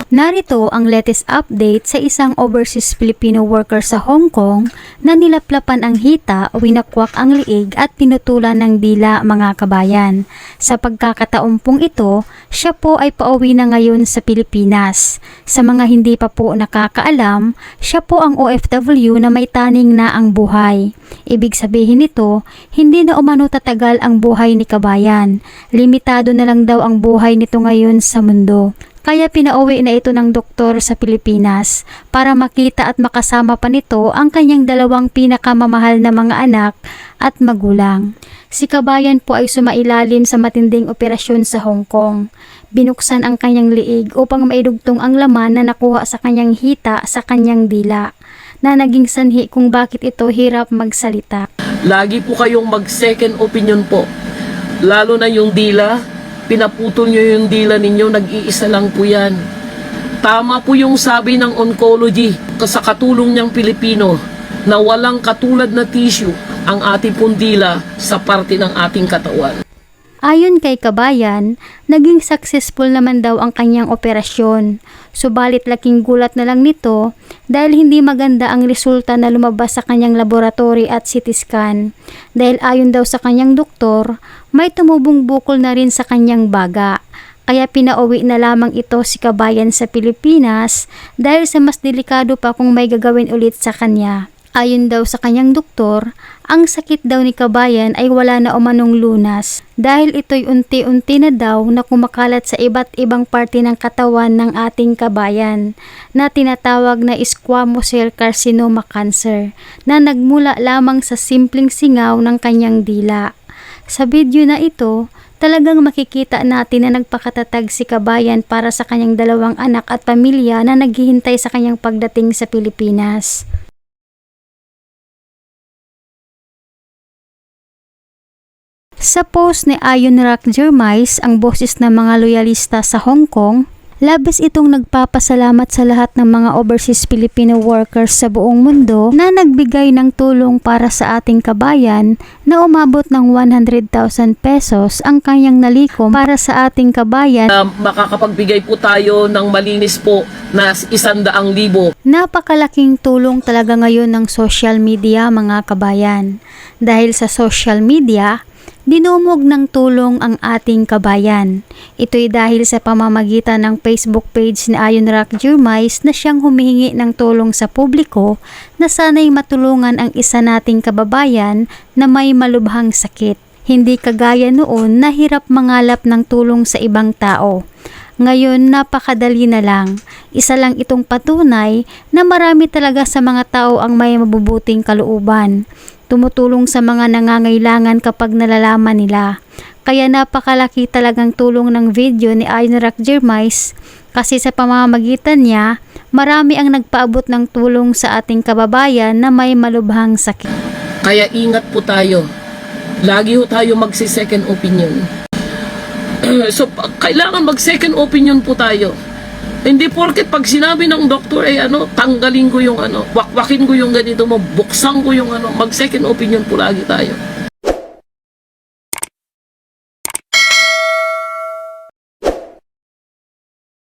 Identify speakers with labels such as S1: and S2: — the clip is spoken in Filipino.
S1: Narito ang latest update sa isang overseas Filipino worker sa Hong Kong na nilaplapan ang hita, winakwak ang liig at pinutulan ng dila, mga kabayan. Sa pagkakataong pong ito, siya po ay pauwi na ngayon sa Pilipinas. Sa mga hindi pa po nakakaalam, siya po ang OFW na may taning na ang buhay. Ibig sabihin nito, hindi na umano tatagal ang buhay ni kabayan. Limitado na lang daw ang buhay nito ngayon sa mundo. Kaya pinauwi na ito ng doktor sa Pilipinas para makita at makasama pa nito ang kanyang dalawang pinakamamahal na mga anak at magulang. Si kabayan po ay sumailalim sa matinding operasyon sa Hong Kong. Binuksan ang kanyang liig upang maidugtong ang laman na nakuha sa kanyang hita sa kanyang dila, na naging sanhi kung bakit ito hirap magsalita.
S2: Lagi po kayong mag-second opinion po. Lalo na yung dila, pinaputol nyo yung dila ninyo, nag-iisa lang po yan. Tama po yung sabi ng oncology sa katulong niyang Pilipino na walang katulad na tissue ang ating pong dila sa parte ng ating katawan.
S1: Ayon kay kabayan, naging successful naman daw ang kanyang operasyon. Subalit laking gulat na lang nito dahil hindi maganda ang resulta na lumabas sa kanyang laboratory at CT scan. Dahil ayon daw sa kanyang doktor, may tumubong bukol na rin sa kanyang baga. Kaya pinauwi na lamang ito si kabayan sa Pilipinas dahil sa mas delikado pa kung may gagawin ulit sa kanya. Ayon daw sa kanyang doktor, ang sakit daw ni kabayan ay wala na umanong lunas dahil ito'y unti-unti na daw na kumakalat sa iba't ibang parte ng katawan ng ating kabayan na tinatawag na squamous cell carcinoma cancer na nagmula lamang sa simpleng singaw ng kanyang dila. Sa video na ito, talagang makikita natin na nagpakatatag si kabayan para sa kanyang dalawang anak at pamilya na naghihintay sa kanyang pagdating sa Pilipinas. Sa post ni Ayon Rak Jermais, ang boses ng mga loyalista sa Hong Kong, labis itong nagpapasalamat sa lahat ng mga overseas Filipino workers sa buong mundo na nagbigay ng tulong para sa ating kabayan na umabot ng 100,000 pesos ang kanyang nalikom para sa ating kabayan.
S2: Makakapagbigay po tayo ng malinis po na 100,000.
S1: Napakalaking tulong talaga ngayon ng social media, mga kabayan. Dahil sa social media, dinumog ng tulong ang ating kabayan. Ito'y dahil sa pamamagitan ng Facebook page ni Ayon Rak Jermais na siyang humihingi ng tulong sa publiko na sana'y matulungan ang isa nating kababayan na may malubhang sakit. Hindi kagaya noon na hirap mangalap ng tulong sa ibang tao. Ngayon, napakadali na lang. Isa lang itong patunay na marami talaga sa mga tao ang may mabubuting kalooban. Tumutulong sa mga nangangailangan kapag nalalaman nila. Kaya napakalaki talagang tulong ng video ni Ayon Rak Jermais kasi sa pamamagitan niya, marami ang nagpaabot ng tulong sa ating kababayan na may malubhang sakit.
S2: Kaya ingat po tayo. Lagi ho tayo magsi-second opinion. So, kailangan mag-second opinion po tayo. Hindi porket pag sinabi ng doktor ay tanggalin ko yung wakwakin ko yung ganito mo, buksan ko yung mag-second opinion po lagi tayo.